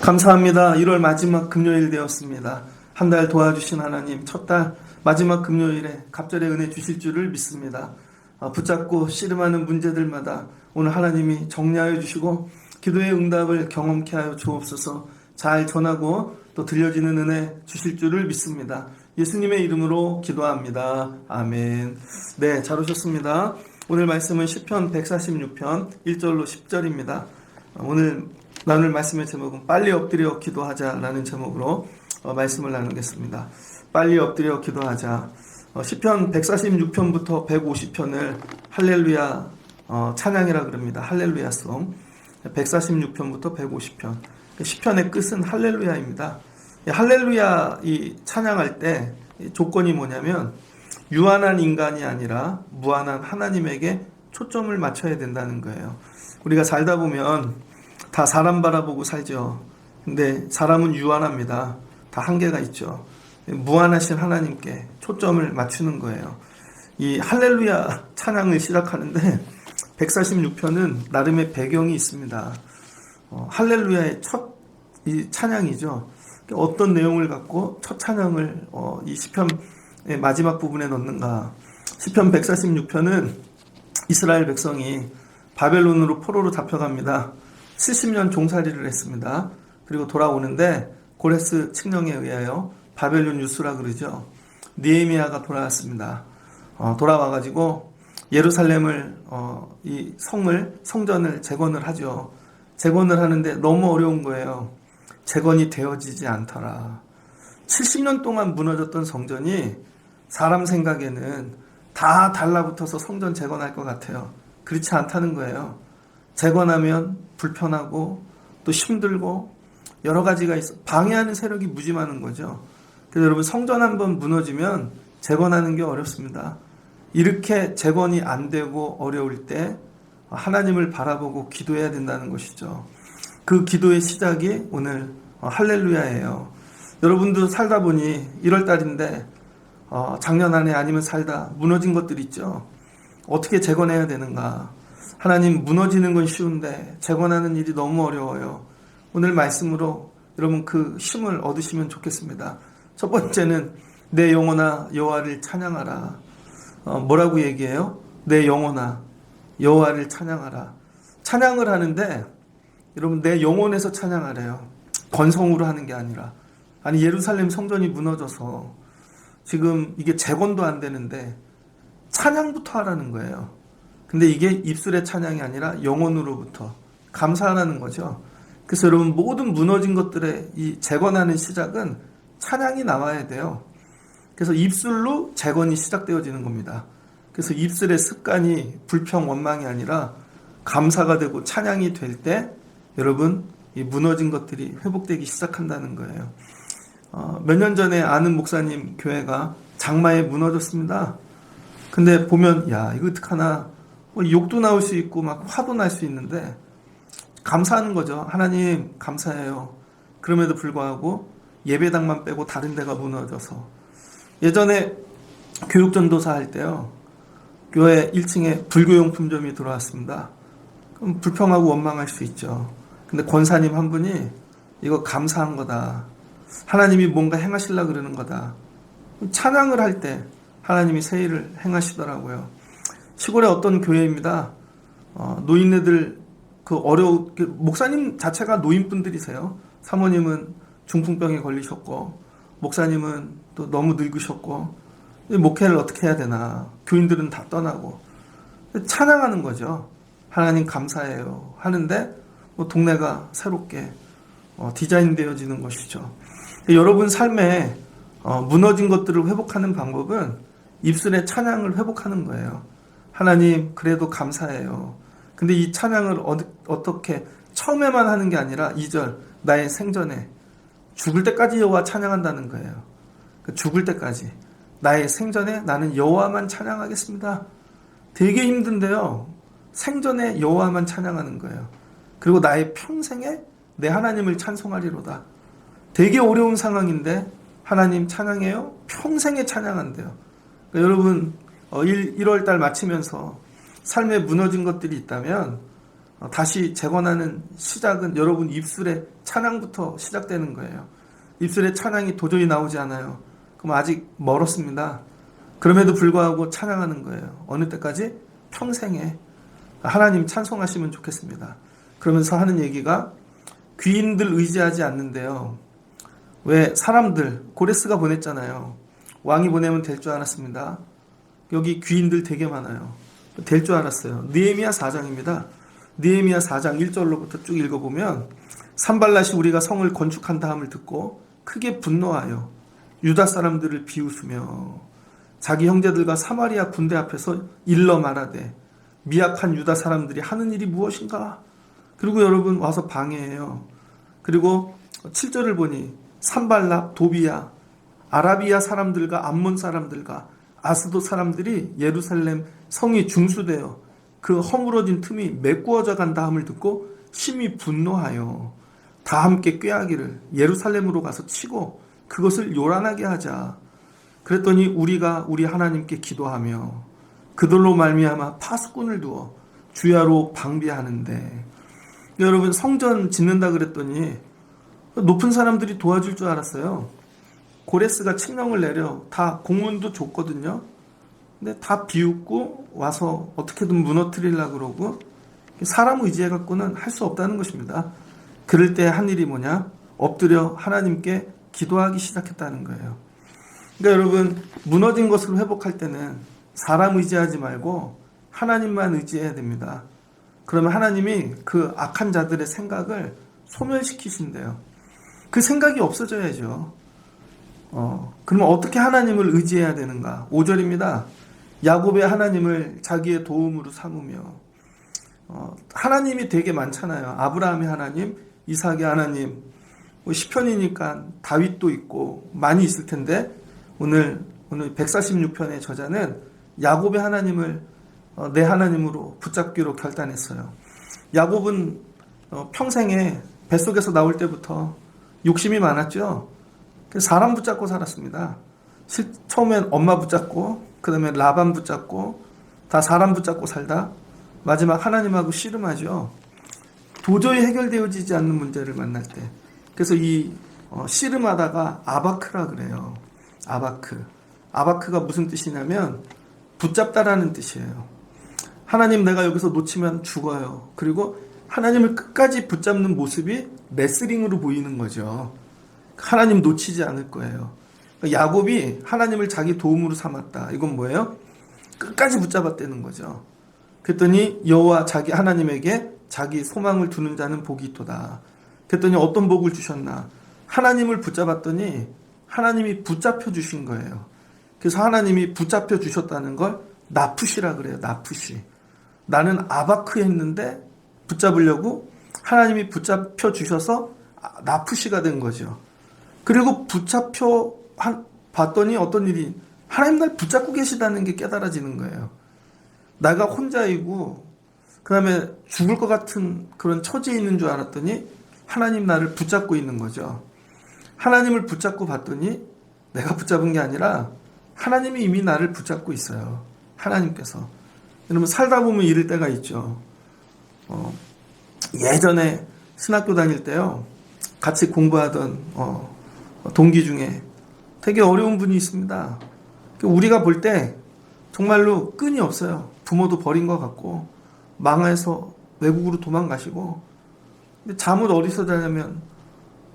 감사합니다. 1월 마지막 금요일 되었습니다. 한 달 도와주신 하나님, 첫 달 마지막 금요일에 갑절의 은혜 주실 줄을 믿습니다. 붙잡고 씨름하는 문제들마다 오늘 하나님이 정리하여 주시고 기도의 응답을 경험케 하여 주옵소서. 잘 전하고 또 들려지는 은혜 주실 줄을 믿습니다. 예수님의 이름으로 기도합니다. 아멘. 네, 잘 오셨습니다. 오늘 말씀은 시편 146편 1절로 10절입니다. 오늘 나눌 말씀의 제목은 빨리 엎드려 기도하자라는 제목으로 말씀을 나누겠습니다. 빨리 엎드려 기도하자. 시편 146편부터 150편을 할렐루야 찬양이라 그럽니다. 할렐루야송. 146편부터 150편. 시편의 끝은 할렐루야입니다. 할렐루야 이 찬양할 때 조건이 뭐냐면 유한한 인간이 아니라 무한한 하나님에게 초점을 맞춰야 된다는 거예요. 우리가 살다 보면 다 사람 바라보고 살죠. 근데 사람은 유한합니다. 다 한계가 있죠. 무한하신 하나님께 초점을 맞추는 거예요. 이 할렐루야 찬양을 시작하는데 146편은 나름의 배경이 있습니다. 할렐루야의 첫 이 찬양이죠. 어떤 내용을 갖고 첫 찬양을 이 시편의 마지막 부분에 넣는가. 시편 146편은 이스라엘 백성이 바벨론으로 포로로 잡혀갑니다. 70년 종살이를 했습니다. 그리고 돌아오는데 고레스 칙령에 의하여 바벨론 유수라 그러죠. 느헤미야가 돌아왔습니다. 돌아와가지고 예루살렘을 이 성전을 재건을 하죠. 재건을 하는데 너무 어려운 거예요. 재건이 되어지지 않더라. 70년 동안 무너졌던 성전이 사람 생각에는 다 달라붙어서 성전 재건할 것 같아요. 그렇지 않다는 거예요. 재건하면 불편하고 또 힘들고 여러 가지가 있어 방해하는 세력이 무지 많은 거죠. 그래서 여러분 성전 한번 무너지면 재건하는 게 어렵습니다. 이렇게 재건이 안 되고 어려울 때 하나님을 바라보고 기도해야 된다는 것이죠. 그 기도의 시작이 오늘 할렐루야예요. 여러분도 살다 보니 1월달인데 작년 안에 아니면 살다 무너진 것들 있죠. 어떻게 재건해야 되는가. 하나님 무너지는 건 쉬운데 재건하는 일이 너무 어려워요. 오늘 말씀으로 여러분 그 힘을 얻으시면 좋겠습니다. 첫 번째는 내 영혼아 여호와를 찬양하라. 뭐라고 얘기해요? 내 영혼아 여호와를 찬양하라. 찬양을 하는데 여러분 내 영혼에서 찬양하래요. 건성으로 하는 게 아니라. 아니 예루살렘 성전이 무너져서 지금 이게 재건도 안 되는데 찬양부터 하라는 거예요. 근데 이게 입술의 찬양이 아니라 영혼으로부터 감사하라는 거죠. 그래서 여러분 모든 무너진 것들의 이 재건하는 시작은 찬양이 나와야 돼요. 그래서 입술로 재건이 시작되어지는 겁니다. 그래서 입술의 습관이 불평 원망이 아니라 감사가 되고 찬양이 될 때 여러분 이 무너진 것들이 회복되기 시작한다는 거예요. 몇 년 전에 아는 목사님 교회가 장마에 무너졌습니다. 근데 보면 야 이거 어떡하나 욕도 나올 수 있고 막 화도 날 수 있는데 감사하는 거죠. 하나님 감사해요. 그럼에도 불구하고 예배당만 빼고 다른 데가 무너져서 예전에 교육전도사 할 때요. 교회 1층에 불교용품점이 들어왔습니다. 그럼 불평하고 원망할 수 있죠. 근데 권사님 한 분이 이거 감사한 거다. 하나님이 뭔가 행하시려고 그러는 거다. 찬양을 할 때 하나님이 새 일을 행하시더라고요. 시골의 어떤 교회입니다. 노인네들 목사님 자체가 노인분들이세요. 사모님은 중풍병에 걸리셨고 목사님은 또 너무 늙으셨고 목회를 어떻게 해야 되나. 교인들은 다 떠나고 찬양하는 거죠. 하나님 감사해요 하는데 동네가 새롭게 디자인되어지는 것이죠. 여러분 삶에 무너진 것들을 회복하는 방법은 입술의 찬양을 회복하는 거예요. 하나님 그래도 감사해요. 근데 이 찬양을 어떻게 처음에만 하는 게 아니라 2절 나의 생전에 죽을 때까지 여호와 찬양한다는 거예요. 죽을 때까지 나의 생전에 나는 여호와만 찬양하겠습니다. 되게 힘든데요. 생전에 여호와만 찬양하는 거예요. 그리고 나의 평생에 내 하나님을 찬송하리로다. 되게 어려운 상황인데 하나님 찬양해요? 평생에 찬양한대요. 그러니까 여러분 1월달 마치면서 삶에 무너진 것들이 있다면 다시 재건하는 시작은 여러분 입술의 찬양부터 시작되는 거예요. 입술의 찬양이 도저히 나오지 않아요. 그럼 아직 멀었습니다. 그럼에도 불구하고 찬양하는 거예요. 어느 때까지? 평생에. 하나님 찬송하시면 좋겠습니다. 그러면서 하는 얘기가 귀인들 의지하지 않는데요. 왜 사람들, 고레스가 보냈잖아요. 왕이 보내면 될 줄 알았습니다. 여기 귀인들 되게 많아요. 될 줄 알았어요. 느헤미야 4장입니다. 느헤미야 4장 1절로부터 쭉 읽어보면 산발랏이 우리가 성을 건축한 다음을 듣고 크게 분노하여 유다 사람들을 비웃으며 자기 형제들과 사마리아 군대 앞에서 일러 말하되 미약한 유다 사람들이 하는 일이 무엇인가? 그리고 여러분 와서 방해해요. 그리고 7절을 보니 산발락, 도비야, 아라비아 사람들과 암몬 사람들과 아스도 사람들이 예루살렘 성이 중수되어 그 허물어진 틈이 메꾸어져 간다함을 듣고 심히 분노하여 다 함께 꾀하기를 예루살렘으로 가서 치고 그것을 요란하게 하자. 그랬더니 우리가 우리 하나님께 기도하며 그들로 말미암아 파수꾼을 두어 주야로 방비하는데, 여러분 성전 짓는다 그랬더니 높은 사람들이 도와줄 줄 알았어요. 고레스가 칙령을 내려 다 공문도 줬거든요. 근데 다 비웃고 와서 어떻게든 무너뜨리려고 그러고, 사람 의지해 갖고는 할 수 없다는 것입니다. 그럴 때 한 일이 뭐냐? 엎드려 하나님께 기도하기 시작했다는 거예요. 그러니까 여러분 무너진 것을 회복할 때는 사람 의지하지 말고 하나님만 의지해야 됩니다. 그러면 하나님이 그 악한 자들의 생각을 소멸시키신대요. 그 생각이 없어져야죠. 그러면 어떻게 하나님을 의지해야 되는가? 5절입니다. 야곱의 하나님을 자기의 도움으로 삼으며, 하나님이 되게 많잖아요. 아브라함의 하나님, 이삭의 하나님, 시편이니까 다윗도 있고 많이 있을 텐데 오늘 146편의 저자는 야곱의 하나님을 내 하나님으로 붙잡기로 결단했어요. 야곱은 평생에 뱃속에서 나올 때부터 욕심이 많았죠. 사람 붙잡고 살았습니다. 처음엔 엄마 붙잡고, 그 다음에 라반 붙잡고, 다 사람 붙잡고 살다 마지막 하나님하고 씨름하죠. 도저히 해결되어지지 않는 문제를 만날 때. 그래서 이 씨름하다가 아바크라 그래요. 아바크가 무슨 뜻이냐면 붙잡다라는 뜻이에요. 하나님 내가 여기서 놓치면 죽어요. 그리고 하나님을 끝까지 붙잡는 모습이 레슬링으로 보이는 거죠. 하나님 놓치지 않을 거예요. 야곱이 하나님을 자기 도움으로 삼았다. 이건 뭐예요? 끝까지 붙잡았다는 거죠. 그랬더니 여호와 자기 하나님에게 자기 소망을 두는 자는 복이 있도다. 그랬더니 어떤 복을 주셨나? 하나님을 붙잡았더니 하나님이 붙잡혀 주신 거예요. 그래서 하나님이 붙잡혀 주셨다는 걸 나푸시라 그래요. 나푸시. 나는 아바크 했는데 붙잡으려고 하나님이 붙잡혀 주셔서 나푸시가 된 거죠. 그리고 붙잡혀 봤더니 어떤 일이, 하나님 날 붙잡고 계시다는 게 깨달아지는 거예요. 내가 혼자이고 그 다음에 죽을 것 같은 그런 처지에 있는 줄 알았더니 하나님 나를 붙잡고 있는 거죠. 하나님을 붙잡고 봤더니 내가 붙잡은 게 아니라 하나님이 이미 나를 붙잡고 있어요. 하나님께서. 여러분 살다 보면 이럴 때가 있죠. 예전에 신학교 다닐 때요, 같이 공부하던 동기 중에 되게 어려운 분이 있습니다. 우리가 볼 때 정말로 끈이 없어요. 부모도 버린 것 같고 망해서 외국으로 도망가시고, 근데 잠을 어디서 자냐면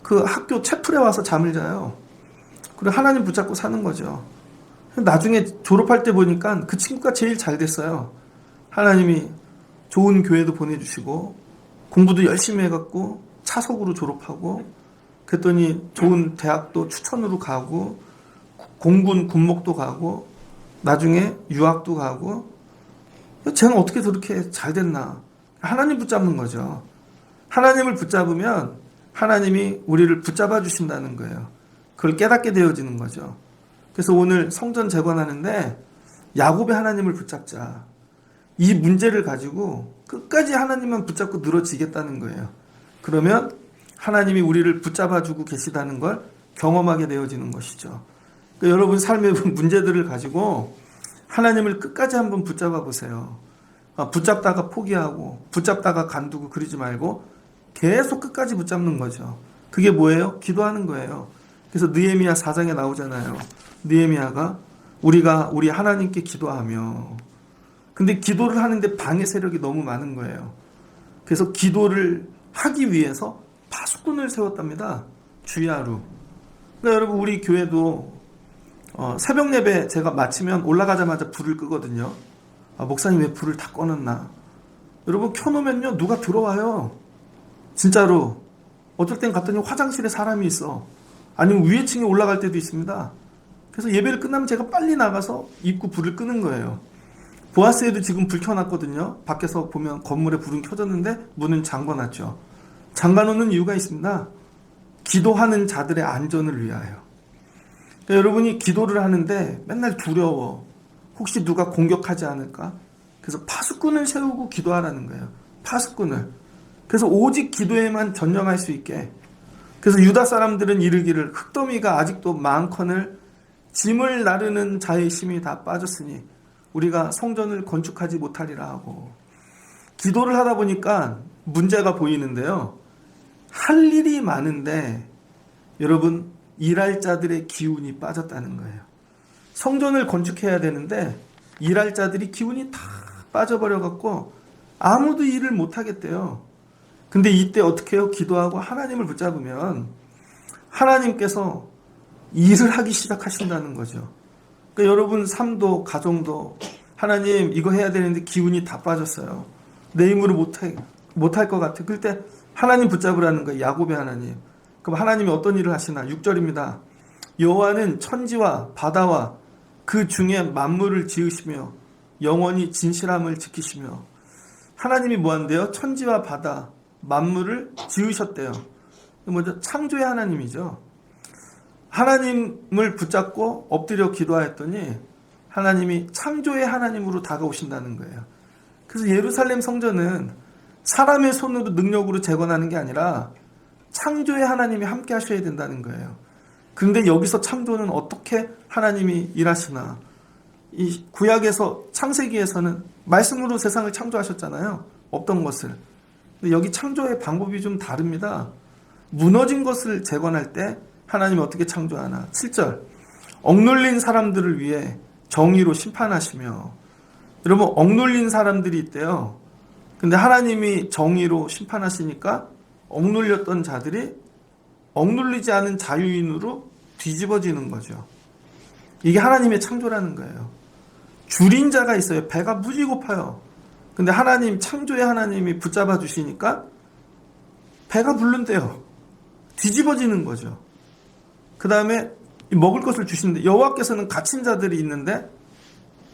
그 학교 채플에 와서 잠을 자요. 그리고 하나님 붙잡고 사는 거죠. 나중에 졸업할 때 보니까 그 친구가 제일 잘 됐어요. 하나님이 좋은 교회도 보내주시고 공부도 열심히 해갖고 차석으로 졸업하고, 그랬더니 좋은 대학도 추천으로 가고 공군 군목도 가고 나중에 유학도 가고. 쟤는 어떻게 저렇게 잘 됐나? 하나님 붙잡는 거죠. 하나님을 붙잡으면 하나님이 우리를 붙잡아 주신다는 거예요. 그걸 깨닫게 되어지는 거죠. 그래서 오늘 성전 재건하는데 야곱의 하나님을 붙잡자. 이 문제를 가지고 끝까지 하나님만 붙잡고 늘어지겠다는 거예요. 그러면 하나님이 우리를 붙잡아 주고 계시다는 걸 경험하게 되어지는 것이죠. 그러니까 여러분 삶의 문제들을 가지고 하나님을 끝까지 한번 붙잡아 보세요. 붙잡다가 포기하고 붙잡다가 간두고 그러지 말고 계속 끝까지 붙잡는 거죠. 그게 뭐예요? 기도하는 거예요. 그래서 느헤미야 4장에 나오잖아요. 느헤미야가 우리 하나님께 기도하며, 근데 기도를 하는데 방해 세력이 너무 많은 거예요. 그래서 기도를 하기 위해서 파수꾼을 세웠답니다. 주야로. 그러니까 여러분, 우리 교회도 새벽 예배 제가 마치면 올라가자마자 불을 끄거든요. 목사님 왜 불을 다 꺼놨나? 여러분, 켜놓으면요 누가 들어와요. 진짜로. 어떨 땐 갔더니 화장실에 사람이 있어. 아니면 위에 층에 올라갈 때도 있습니다. 그래서 예배를 끝나면 제가 빨리 나가서 입구 불을 끄는 거예요. 보아스에도 지금 불 켜놨거든요. 밖에서 보면 건물에 불은 켜졌는데 문은 잠궈놨죠. 잠가놓는 이유가 있습니다. 기도하는 자들의 안전을 위하여. 그러니까 여러분이 기도를 하는데 맨날 두려워. 혹시 누가 공격하지 않을까? 그래서 파수꾼을 세우고 기도하라는 거예요. 파수꾼을. 그래서 오직 기도에만 전념할 수 있게. 그래서 유다 사람들은 이르기를 흙더미가 아직도 많거늘 짐을 나르는 자의 힘이 다 빠졌으니 우리가 성전을 건축하지 못하리라 하고. 기도를 하다 보니까 문제가 보이는데요. 할 일이 많은데 여러분, 일할 자들의 기운이 빠졌다는 거예요. 성전을 건축해야 되는데 일할 자들이 기운이 다 빠져버려 갖고 아무도 일을 못 하겠대요. 근데 이때 어떻게 해요? 기도하고 하나님을 붙잡으면 하나님께서 일을 하기 시작하신다는 거죠. 그러니까 여러분 삶도 가정도 하나님 이거 해야 되는데 기운이 다 빠졌어요. 내 힘으로 못할 것 같아. 그럴 때 하나님 붙잡으라는 거예요. 야곱의 하나님. 그럼 하나님이 어떤 일을 하시나? 6절입니다. 여호와는 천지와 바다와 그 중에 만물을 지으시며 영원히 진실함을 지키시며. 하나님이 뭐 한대요? 천지와 바다 만물을 지으셨대요. 먼저 창조의 하나님이죠. 하나님을 붙잡고 엎드려 기도하였더니 하나님이 창조의 하나님으로 다가오신다는 거예요. 그래서 예루살렘 성전은 사람의 손으로 능력으로 재건하는 게 아니라 창조의 하나님이 함께 하셔야 된다는 거예요. 그런데 여기서 창조는 어떻게 하나님이 일하시나? 이 구약에서 창세기에서는 말씀으로 세상을 창조하셨잖아요. 없던 것을. 근데 여기 창조의 방법이 좀 다릅니다. 무너진 것을 재건할 때 하나님이 어떻게 창조하나? 7절. 억눌린 사람들을 위해 정의로 심판하시며. 여러분, 억눌린 사람들이 있대요. 근데 하나님이 정의로 심판하시니까 억눌렸던 자들이 억눌리지 않은 자유인으로 뒤집어지는 거죠. 이게 하나님의 창조라는 거예요. 줄인 자가 있어요. 배가 무지 고파요. 근데 하나님, 창조의 하나님이 붙잡아 주시니까 배가 부른대요. 뒤집어지는 거죠. 그 다음에 먹을 것을 주신대. 여호와께서는 갇힌 자들이 있는데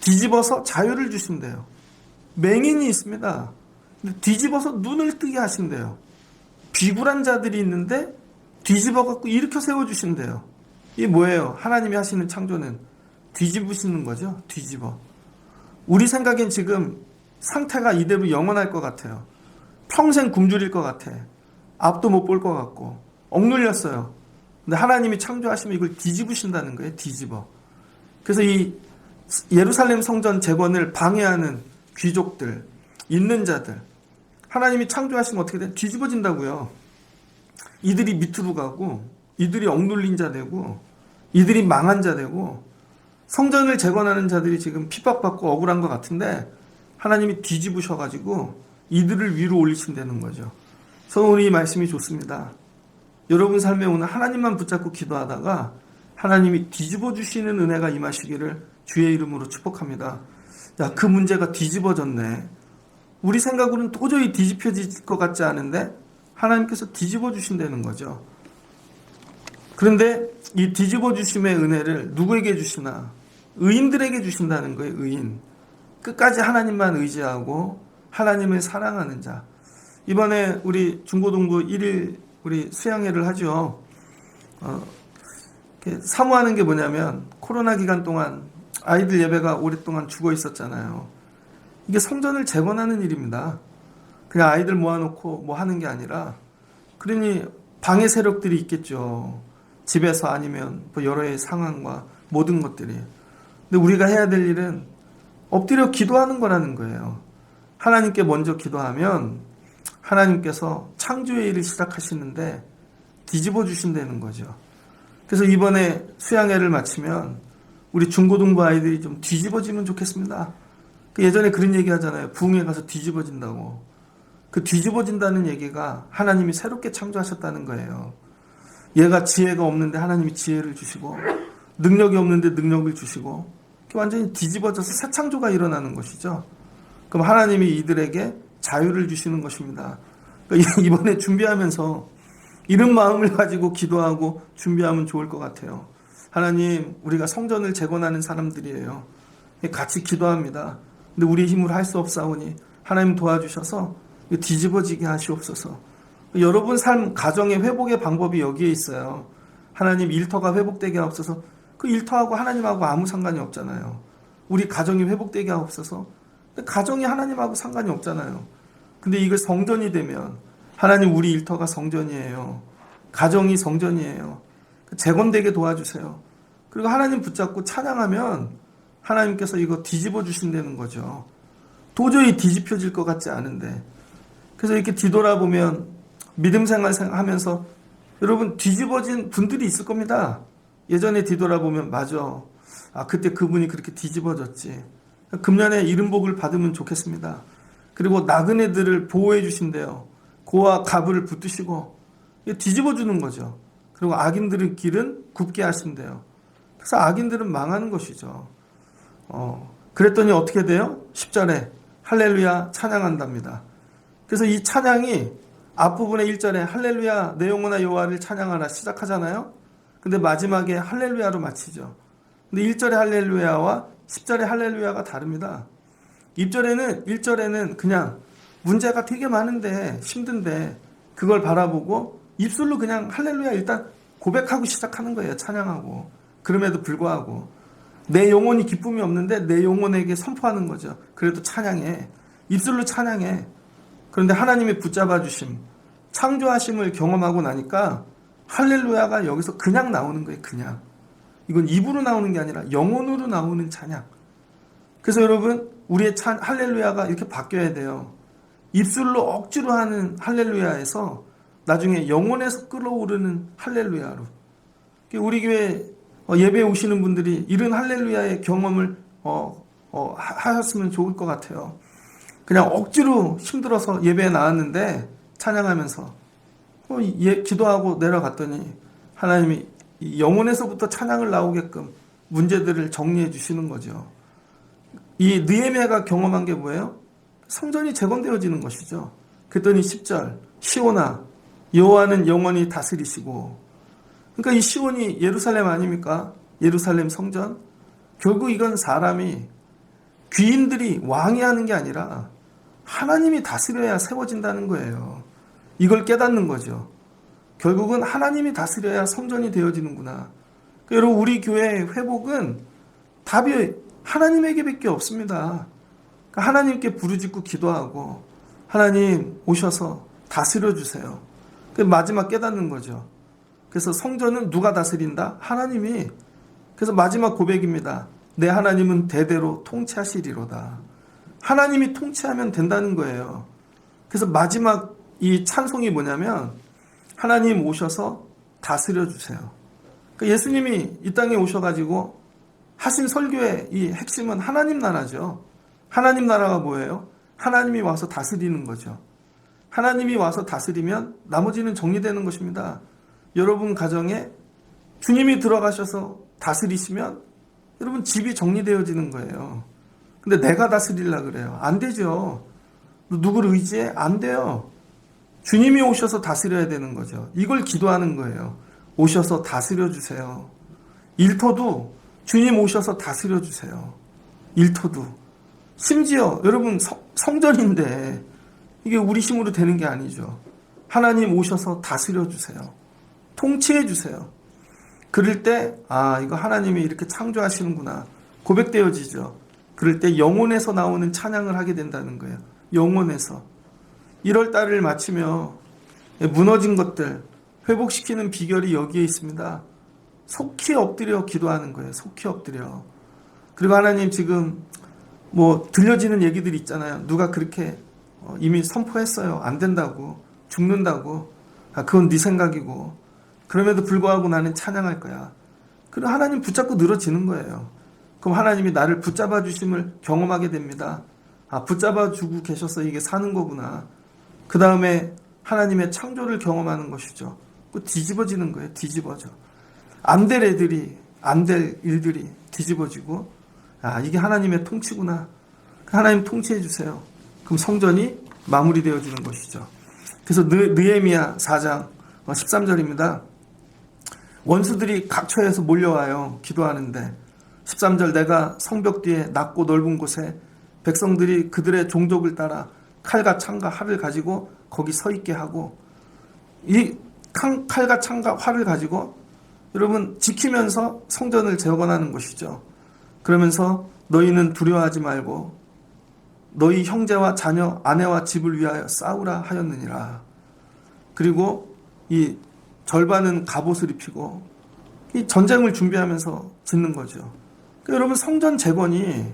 뒤집어서 자유를 주신대요. 맹인이 있습니다. 근데 뒤집어서 눈을 뜨게 하신대요. 비굴한 자들이 있는데 뒤집어 갖고 일으켜 세워주신대요. 이게 뭐예요? 하나님이 하시는 창조는 뒤집으시는 거죠. 뒤집어. 우리 생각엔 지금 상태가 이대로 영원할 것 같아요. 평생 굶주릴 것 같아. 앞도 못 볼 것 같고 억눌렸어요. 근데 하나님이 창조하시면 이걸 뒤집으신다는 거예요. 뒤집어. 그래서 이 예루살렘 성전 재건을 방해하는 귀족들, 있는 자들, 하나님이 창조하시면 어떻게 돼? 뒤집어진다고요. 이들이 밑으로 가고, 이들이 억눌린 자 되고, 이들이 망한 자 되고, 성전을 재건하는 자들이 지금 핍박받고 억울한 것 같은데 하나님이 뒤집으셔가지고 이들을 위로 올리신다는 거죠. 저는 오늘 이 말씀이 좋습니다. 여러분 삶에 오늘 하나님만 붙잡고 기도하다가 하나님이 뒤집어 주시는 은혜가 임하시기를 주의 이름으로 축복합니다. 야, 그 문제가 뒤집어졌네. 우리 생각으로는 도저히 뒤집혀질 것 같지 않은데 하나님께서 뒤집어 주신다는 거죠. 그런데 이 뒤집어 주심의 은혜를 누구에게 주시나? 의인들에게 주신다는 거예요. 의인. 끝까지 하나님만 의지하고 하나님을 사랑하는 자. 이번에 우리 중고등부 1일 우리 수양회를 하죠. 사모하는 게 뭐냐면 코로나 기간 동안 아이들 예배가 오랫동안 죽어 있었잖아요. 이게 성전을 재건하는 일입니다. 그냥 아이들 모아놓고 뭐 하는 게 아니라, 그러니 방해 세력들이 있겠죠. 집에서 아니면 뭐 여러의 상황과 모든 것들이. 근데 우리가 해야 될 일은 엎드려 기도하는 거라는 거예요. 하나님께 먼저 기도하면 하나님께서 창조의 일을 시작하시는데 뒤집어 주신다는 거죠. 그래서 이번에 수양회를 마치면 우리 중고등부 아이들이 좀 뒤집어지면 좋겠습니다. 예전에 그런 얘기 하잖아요. 부흥회 가서 뒤집어진다고. 그 뒤집어진다는 얘기가 하나님이 새롭게 창조하셨다는 거예요. 얘가 지혜가 없는데 하나님이 지혜를 주시고, 능력이 없는데 능력을 주시고, 완전히 뒤집어져서 새 창조가 일어나는 것이죠. 그럼 하나님이 이들에게 자유를 주시는 것입니다. 그러니까 이번에 준비하면서 이런 마음을 가지고 기도하고 준비하면 좋을 것 같아요. 하나님, 우리가 성전을 재건하는 사람들이에요. 같이 기도합니다. 근데 우리 힘으로 할 수 없사오니 하나님 도와주셔서 뒤집어지게 하시옵소서. 여러분 삶, 가정의 회복의 방법이 여기에 있어요. 하나님, 일터가 회복되게 하옵소서. 그 일터하고 하나님하고 아무 상관이 없잖아요. 우리 가정이 회복되게 하옵소서. 근데 가정이 하나님하고 상관이 없잖아요. 근데 이걸 성전이 되면 하나님, 우리 일터가 성전이에요. 가정이 성전이에요. 재건되게 도와주세요. 그리고 하나님 붙잡고 찬양하면 하나님께서 이거 뒤집어 주신다는 거죠. 도저히 뒤집혀질 것 같지 않은데. 그래서 이렇게 뒤돌아보면 믿음 생활 하면서 여러분 뒤집어진 분들이 있을 겁니다. 예전에 뒤돌아보면 맞아. 그때 그분이 그렇게 뒤집어졌지. 금년에 이른 복을 받으면 좋겠습니다. 그리고 나그네들을 보호해 주신대요. 고와 가부를 붙드시고 뒤집어 주는 거죠. 그리고 악인들의 길은 굽게 하신대요. 그래서 악인들은 망하는 것이죠. 그랬더니 어떻게 돼요? 10절에 할렐루야 찬양한답니다. 그래서 이 찬양이 앞부분의 1절에 할렐루야 내 영혼아 여호와를 찬양하라 시작하잖아요. 근데 마지막에 할렐루야로 마치죠. 근데 1절의 할렐루야와 10절의 할렐루야가 다릅니다. 1절에는 그냥 문제가 되게 많은데 힘든데 그걸 바라보고 입술로 그냥 할렐루야 일단 고백하고 시작하는 거예요. 찬양하고. 그럼에도 불구하고 내 영혼이 기쁨이 없는데 내 영혼에게 선포하는 거죠. 그래도 찬양해. 입술로 찬양해. 그런데 하나님의 붙잡아 주심, 창조하심을 경험하고 나니까 할렐루야가 여기서 그냥 나오는 거예요. 그냥. 이건 입으로 나오는 게 아니라 영혼으로 나오는 찬양. 그래서 여러분 우리의 할렐루야가 이렇게 바뀌어야 돼요. 입술로 억지로 하는 할렐루야에서 나중에 영혼에서 끌어오르는 할렐루야로. 우리 교회 예배에 오시는 분들이 이런 할렐루야의 경험을 하셨으면 좋을 것 같아요. 그냥 억지로 힘들어서 예배에 나왔는데 찬양하면서 기도하고 내려갔더니 하나님이 영혼에서부터 찬양을 나오게끔 문제들을 정리해 주시는 거죠. 이 느헤미야가 경험한 게 뭐예요? 성전이 재건되어지는 것이죠. 그랬더니 10절 시온아 여호와는 영원히 다스리시고. 그러니까 이 시온이 예루살렘 아닙니까? 예루살렘 성전. 결국 이건 사람이 귀인들이 왕이 하는 게 아니라 하나님이 다스려야 세워진다는 거예요. 이걸 깨닫는 거죠. 결국은 하나님이 다스려야 성전이 되어지는구나. 그러니까 여러분 우리 교회의 회복은 답이 하나님에게밖에 없습니다. 그러니까 하나님께 부르짖고 기도하고 하나님 오셔서 다스려 주세요. 마지막 깨닫는 거죠. 그래서 성전은 누가 다스린다? 하나님이. 그래서 마지막 고백입니다. 내 하나님은 대대로 통치하시리로다. 하나님이 통치하면 된다는 거예요. 그래서 마지막 이 찬송이 뭐냐면 하나님 오셔서 다스려 주세요. 그러니까 예수님이 이 땅에 오셔가지고 하신 설교의 이 핵심은 하나님 나라죠. 하나님 나라가 뭐예요? 하나님이 와서 다스리는 거죠. 하나님이 와서 다스리면 나머지는 정리되는 것입니다. 여러분 가정에 주님이 들어가셔서 다스리시면 여러분 집이 정리되어지는 거예요. 근데 내가 다스리려고 그래요. 안 되죠. 누구를 의지해? 안 돼요. 주님이 오셔서 다스려야 되는 거죠. 이걸 기도하는 거예요. 오셔서 다스려 주세요. 일터도 주님 오셔서 다스려 주세요. 일터도. 심지어 여러분 성전인데 이게 우리 힘으로 되는 게 아니죠. 하나님 오셔서 다스려 주세요. 통치해 주세요. 그럴 때 이거 하나님이 이렇게 창조하시는구나 고백되어지죠. 그럴 때 영혼에서 나오는 찬양을 하게 된다는 거예요. 영혼에서. 1월달을 마치며 무너진 것들 회복시키는 비결이 여기에 있습니다. 속히 엎드려 기도하는 거예요. 속히 엎드려. 그리고 하나님 지금 뭐 들려지는 얘기들이 있잖아요. 누가 그렇게 이미 선포했어요. 안 된다고, 죽는다고. 그건 네 생각이고. 그럼에도 불구하고 나는 찬양할 거야. 그럼 하나님 붙잡고 늘어지는 거예요. 그럼 하나님이 나를 붙잡아 주심을 경험하게 됩니다. 붙잡아 주고 계셔서 이게 사는 거구나. 그 다음에 하나님의 창조를 경험하는 것이죠. 그 뒤집어지는 거예요. 뒤집어져. 안 될 애들이, 안 될 일들이 뒤집어지고, 이게 하나님의 통치구나. 하나님 통치해 주세요. 그럼 성전이 마무리되어지는 것이죠. 그래서 느헤미야 4장 13절입니다. 원수들이 각처에서 몰려와요. 기도하는데 13절 내가 성벽 뒤에 낮고 넓은 곳에 백성들이 그들의 종족을 따라 칼과 창과 활을 가지고 거기 서 있게 하고, 이 칼과 창과 활을 가지고 여러분 지키면서 성전을 재건하는 것이죠. 그러면서 너희는 두려워하지 말고 너희 형제와 자녀 아내와 집을 위하여 싸우라 하였느니라. 그리고 이 절반은 갑옷을 입히고 이 전쟁을 준비하면서 짓는 거죠. 그러니까 여러분 성전 재건이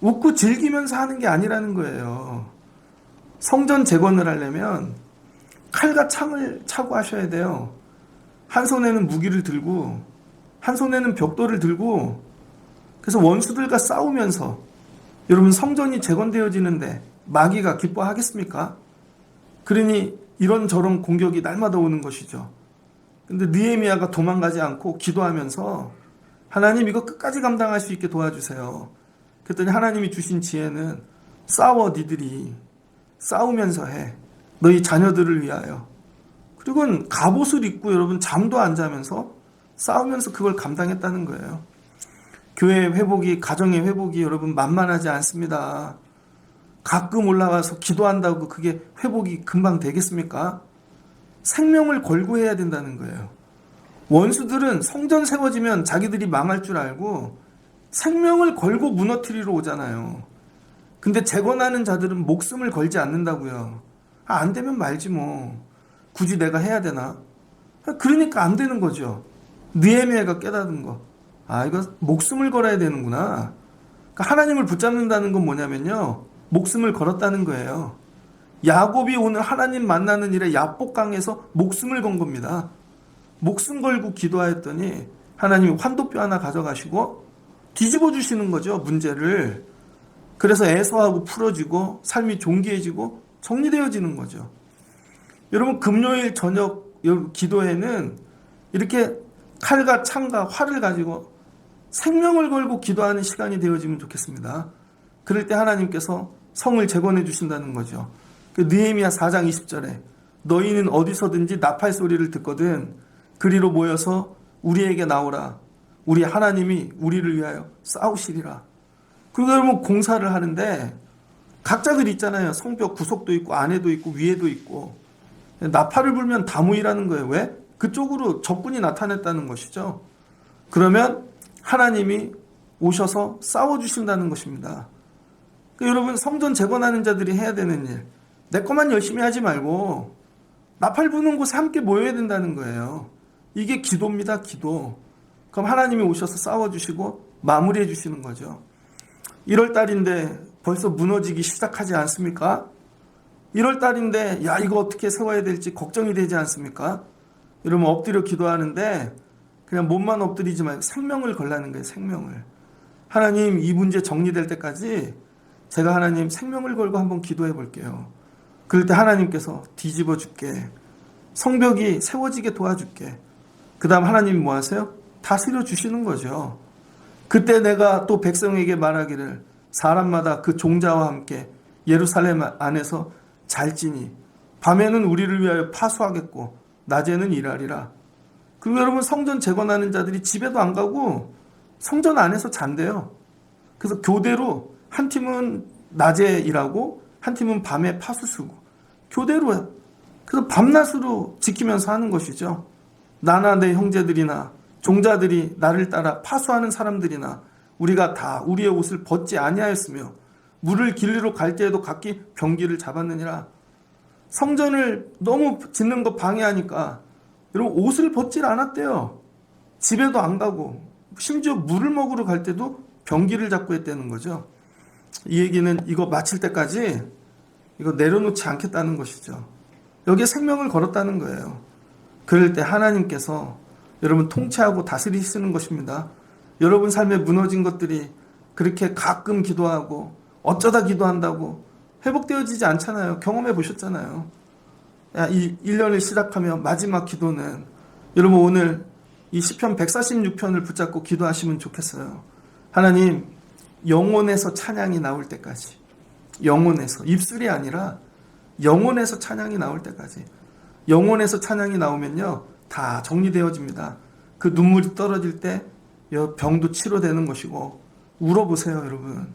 웃고 즐기면서 하는 게 아니라는 거예요. 성전 재건을 하려면 칼과 창을 차고 하셔야 돼요. 한 손에는 무기를 들고 한 손에는 벽돌을 들고, 그래서 원수들과 싸우면서 여러분 성전이 재건되어지는데 마귀가 기뻐하겠습니까? 그러니 이런저런 공격이 날마다 오는 것이죠. 근데 느헤미야가 도망가지 않고 기도하면서 하나님 이거 끝까지 감당할 수 있게 도와주세요. 그랬더니 하나님이 주신 지혜는 싸워 니들이 싸우면서 해. 너희 자녀들을 위하여. 그리고 갑옷을 입고 여러분 잠도 안 자면서 싸우면서 그걸 감당했다는 거예요. 교회의 회복이, 가정의 회복이 여러분 만만하지 않습니다. 가끔 올라와서 기도한다고 그게 회복이 금방 되겠습니까? 생명을 걸고 해야 된다는 거예요. 원수들은 성전 세워지면 자기들이 망할 줄 알고 생명을 걸고 무너뜨리러 오잖아요. 근데 재건하는 자들은 목숨을 걸지 않는다고요. 안 되면 말지 뭐. 굳이 내가 해야 되나? 그러니까 안 되는 거죠. 느헤미야가 깨닫은 거. 이거 목숨을 걸어야 되는구나. 그러니까 하나님을 붙잡는다는 건 뭐냐면요, 목숨을 걸었다는 거예요. 야곱이 오늘 하나님 만나는 일에 야복강에서 목숨을 건 겁니다. 목숨 걸고 기도하였더니 하나님이 환도뼈 하나 가져가시고 뒤집어 주시는 거죠, 문제를. 그래서 애서하고 풀어지고 삶이 존귀해지고 정리되어지는 거죠. 여러분 금요일 저녁 기도회는 이렇게 칼과 창과 활을 가지고 생명을 걸고 기도하는 시간이 되어지면 좋겠습니다. 그럴 때 하나님께서 성을 재건해 주신다는 거죠. 느헤미야 4장 20절에 너희는 어디서든지 나팔 소리를 듣거든 그리로 모여서 우리에게 나오라. 우리 하나님이 우리를 위하여 싸우시리라. 그리고 여러분 공사를 하는데 각자들 있잖아요. 성벽 구석도 있고 안에도 있고 위에도 있고. 나팔을 불면 다 모이라는 거예요. 왜? 그쪽으로 적군이 나타났다는 것이죠. 그러면 하나님이 오셔서 싸워주신다는 것입니다. 그러니까 여러분 성전 재건하는 자들이 해야 되는 일, 내 것만 열심히 하지 말고 나팔 부는 곳에 함께 모여야 된다는 거예요. 이게 기도입니다. 기도. 그럼 하나님이 오셔서 싸워주시고 마무리해 주시는 거죠. 1월 달인데 벌써 무너지기 시작하지 않습니까? 1월 달인데 이거 어떻게 세워야 될지 걱정이 되지 않습니까? 여러분 엎드려 기도하는데 그냥 몸만 엎드리지 말고 생명을 걸라는 거예요. 생명을. 하나님 이 문제 정리될 때까지 제가 하나님 생명을 걸고 한번 기도해 볼게요. 그럴 때 하나님께서 뒤집어 줄게. 성벽이 세워지게 도와줄게. 그 다음 하나님이 뭐 하세요? 다스려 주시는 거죠. 그때 내가 또 백성에게 말하기를 사람마다 그 종자와 함께 예루살렘 안에서 잘지니 밤에는 우리를 위하여 파수하겠고 낮에는 일하리라. 그리고 여러분 성전 재건하는 자들이 집에도 안 가고 성전 안에서 잔대요. 그래서 교대로 한 팀은 낮에 일하고 한 팀은 밤에 파수 쓰고 교대로. 그래서 밤낮으로 지키면서 하는 것이죠. 나나 내 형제들이나 종자들이 나를 따라 파수하는 사람들이나 우리가 다 우리의 옷을 벗지 아니하였으며 물을 길리로 갈 때에도 각기 병기를 잡았느니라. 성전을 너무 짓는 거 방해하니까 여러분 옷을 벗질 않았대요. 집에도 안 가고 심지어 물을 먹으러 갈 때도 병기를 잡고 했다는 거죠. 이 얘기는 이거 마칠 때까지 이거 내려놓지 않겠다는 것이죠. 여기에 생명을 걸었다는 거예요. 그럴 때 하나님께서 여러분 통치하고 다스리시는 것입니다. 여러분 삶에 무너진 것들이 그렇게 가끔 기도하고 어쩌다 기도한다고 회복되어지지 않잖아요. 경험해 보셨잖아요. 이 1년을 시작하며 마지막 기도는 여러분 오늘 이 시편 146편을 붙잡고 기도하시면 좋겠어요. 하나님, 영혼에서 찬양이 나올 때까지, 영혼에서, 입술이 아니라 영혼에서 찬양이 나올 때까지, 영혼에서 찬양이 나오면요 다 정리되어집니다. 그 눈물이 떨어질 때 병도 치료되는 것이고, 울어보세요 여러분.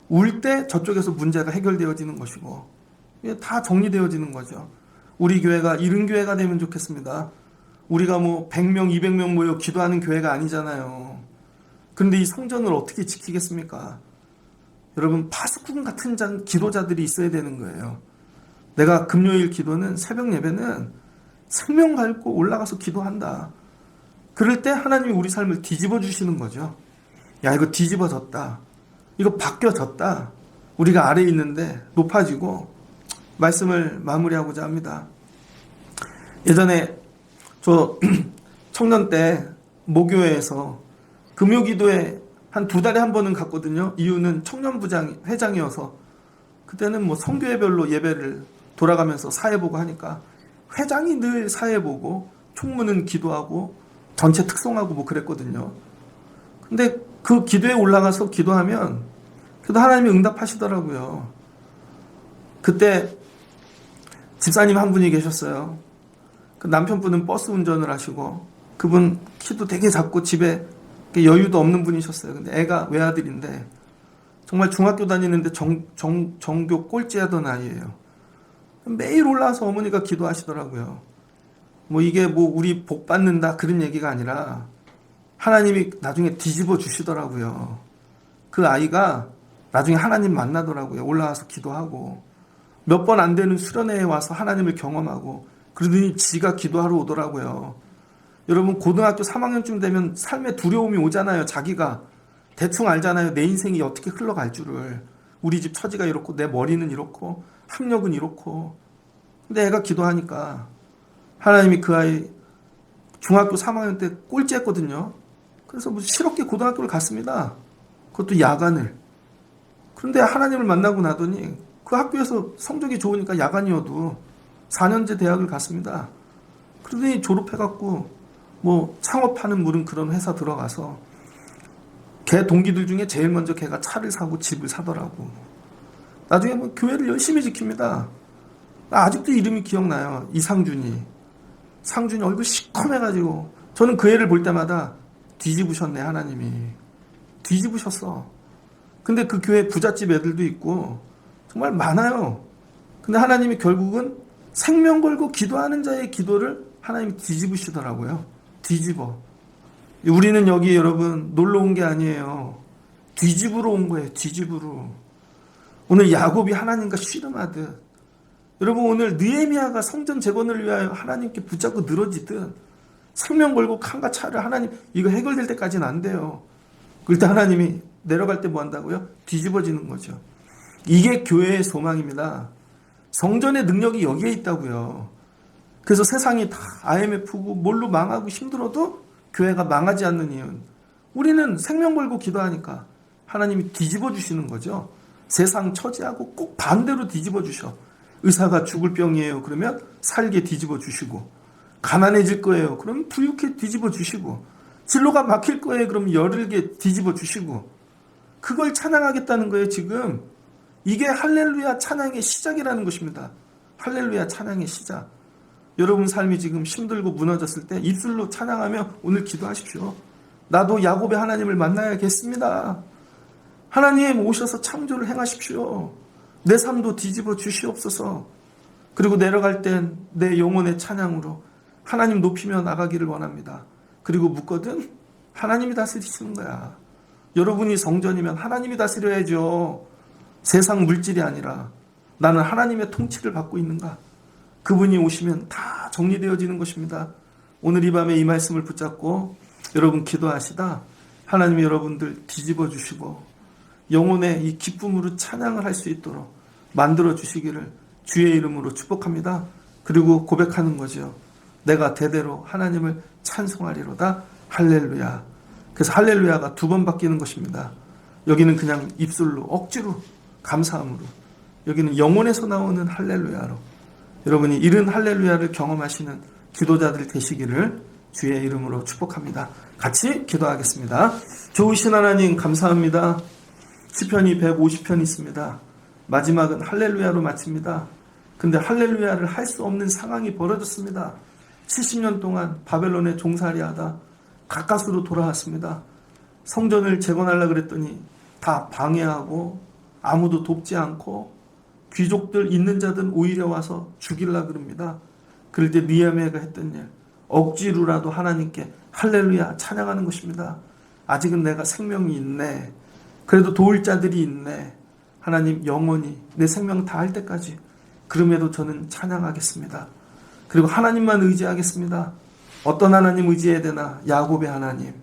울 때 저쪽에서 문제가 해결되어지는 것이고, 다 정리되어지는 거죠. 우리 교회가 이런 교회가 되면 좋겠습니다. 우리가 뭐 100명, 200명 모여 기도하는 교회가 아니잖아요. 그런데 이 성전을 어떻게 지키겠습니까? 여러분, 파수꾼 같은 기도자들이 있어야 되는 거예요. 내가 금요일 기도는, 새벽 예배는 생명 밟고 올라가서 기도한다. 그럴 때 하나님이 우리 삶을 뒤집어 주시는 거죠. 야, 이거 뒤집어졌다. 이거 바뀌어졌다. 우리가 아래에 있는데 높아지고, 말씀을 마무리하고자 합니다. 예전에 저 청년 때 모교회에서 금요기도에 한 2달에 한 번은 갔거든요. 이유는 청년부장 회장이어서 그때는 뭐 성교회별로 예배를 돌아가면서 사회 보고 하니까 회장이 늘 사회 보고 총무는 기도하고 전체 특송하고 뭐 그랬거든요. 근데 그 기도에 올라가서 기도하면 그래도 하나님이 응답하시더라고요. 그때 집사님 한 분이 계셨어요. 그 남편분은 버스 운전을 하시고 그분 키도 되게 작고 집에 여유도 없는 분이셨어요. 근데 애가 외아들인데 정말 중학교 다니는데 정교 꼴찌하던 아이예요. 매일 올라와서 어머니가 기도하시더라고요. 뭐 이게 뭐 우리 복 받는다 그런 얘기가 아니라 하나님이 나중에 뒤집어 주시더라고요. 그 아이가 나중에 하나님 만나더라고요. 올라와서 기도하고 몇 번 안 되는 수련회에 와서 하나님을 경험하고 그러더니 지가 기도하러 오더라고요. 여러분 고등학교 3학년쯤 되면 삶의 두려움이 오잖아요. 자기가 대충 알잖아요. 내 인생이 어떻게 흘러갈 줄을. 우리 집 처지가 이렇고 내 머리는 이렇고 학력은 이렇고. 근데 애가 기도하니까 하나님이 그 아이 중학교 3학년 때 꼴찌했거든요. 그래서 뭐 실없게 고등학교를 갔습니다. 그것도 야간을. 그런데 하나님을 만나고 나더니 그 학교에서 성적이 좋으니까 야간이어도 4년제 대학을 갔습니다. 그러더니 졸업해갖고 뭐 창업하는 물은 그런 회사 들어가서 걔 동기들 중에 제일 먼저 걔가 차를 사고 집을 사더라고. 나중에 뭐 교회를 열심히 지킵니다. 아직도 이름이 기억나요. 이상준이. 상준이 얼굴 시커매가지고 저는 그 애를 볼 때마다 뒤집으셨네 하나님이. 뒤집으셨어. 근데 그 교회 부잣집 애들도 있고 정말 많아요. 근데 하나님이 결국은 생명 걸고 기도하는 자의 기도를 하나님이 뒤집으시더라고요. 뒤집어. 우리는 여기 여러분 놀러 온 게 아니에요. 뒤집으러 온 거예요. 뒤집으러. 오늘 야곱이 하나님과 씨름하듯 여러분 오늘 느헤미야가 성전 재건을 위하여 하나님께 붙잡고 늘어지듯 생명 걸고 칸과 차를 하나님 이거 해결될 때까지는 안 돼요. 그럴 때 하나님이 내려갈 때 뭐 한다고요? 뒤집어지는 거죠. 이게 교회의 소망입니다. 성전의 능력이 여기에 있다고요. 그래서 세상이 다 IMF고 뭘로 망하고 힘들어도 교회가 망하지 않는 이유는 우리는 생명 걸고 기도하니까 하나님이 뒤집어 주시는 거죠. 세상 처지하고 꼭 반대로 뒤집어 주셔. 의사가 죽을 병이에요. 그러면 살게 뒤집어 주시고 가난해질 거예요. 그러면 부유케 뒤집어 주시고 진로가 막힐 거예요. 그럼 열을게 뒤집어 주시고 그걸 찬양하겠다는 거예요. 지금 이게 할렐루야 찬양의 시작이라는 것입니다. 할렐루야 찬양의 시작. 여러분 삶이 지금 힘들고 무너졌을 때 입술로 찬양하며 오늘 기도하십시오. 나도 야곱의 하나님을 만나야겠습니다. 하나님 오셔서 창조를 행하십시오. 내 삶도 뒤집어 주시옵소서. 그리고 내려갈 땐 내 영혼의 찬양으로 하나님 높이며 나가기를 원합니다. 그리고 묻거든 하나님이 다스리시는 거야. 여러분이 성전이면 하나님이 다스려야죠. 세상 물질이 아니라 나는 하나님의 통치를 받고 있는가. 그분이 오시면 다 정리되어지는 것입니다. 오늘 이 밤에 이 말씀을 붙잡고 여러분 기도하시다 하나님이 여러분들 뒤집어 주시고 영혼의 이 기쁨으로 찬양을 할 수 있도록 만들어 주시기를 주의 이름으로 축복합니다. 그리고 고백하는 거죠. 내가 대대로 하나님을 찬송하리로다. 할렐루야. 그래서 할렐루야가 2번 바뀌는 것입니다. 여기는 그냥 입술로 억지로 감사함으로, 여기는 영혼에서 나오는 할렐루야로 여러분이 이른 할렐루야를 경험하시는 기도자들 되시기를 주의 이름으로 축복합니다. 같이 기도하겠습니다. 좋으신 하나님 감사합니다. 시편이 150편 있습니다. 마지막은 할렐루야로 마칩니다. 근데 할렐루야를 할 수 없는 상황이 벌어졌습니다. 70년 동안 바벨론에 종살이하다 가까스로 돌아왔습니다. 성전을 재건하려고 그랬더니 다 방해하고 아무도 돕지 않고 귀족들 있는 자들은 오히려 와서 죽이려고 그럽니다. 그럴 때 느헤미야가 했던 일, 억지로라도 하나님께 할렐루야 찬양하는 것입니다. 아직은 내가 생명이 있네. 그래도 도울 자들이 있네. 하나님 영원히 내 생명 다할 때까지 그럼에도 저는 찬양하겠습니다. 그리고 하나님만 의지하겠습니다. 어떤 하나님 의지해야 되나? 야곱의 하나님.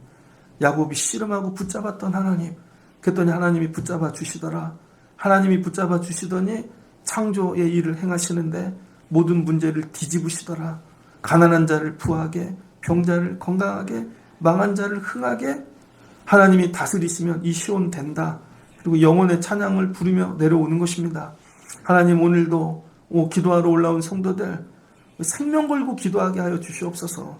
야곱이 씨름하고 붙잡았던 하나님. 그랬더니 하나님이 붙잡아 주시더라. 하나님이 붙잡아 주시더니 창조의 일을 행하시는데 모든 문제를 뒤집으시더라. 가난한 자를 부하게, 병자를 건강하게, 망한 자를 흥하게 하나님이 다스리시면 이 시온 된다. 그리고 영혼의 찬양을 부르며 내려오는 것입니다. 하나님 오늘도 기도하러 올라온 성도들 생명 걸고 기도하게 하여 주시옵소서.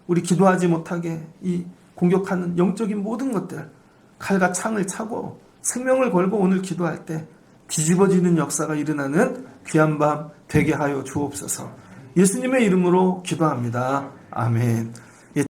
우리 기도하지 못하게 이 공격하는 영적인 모든 것들 칼과 창을 차고 생명을 걸고 오늘 기도할 때 뒤집어지는 역사가 일어나는 귀한 밤 되게 하여 주옵소서. 예수님의 이름으로 기도합니다. 아멘.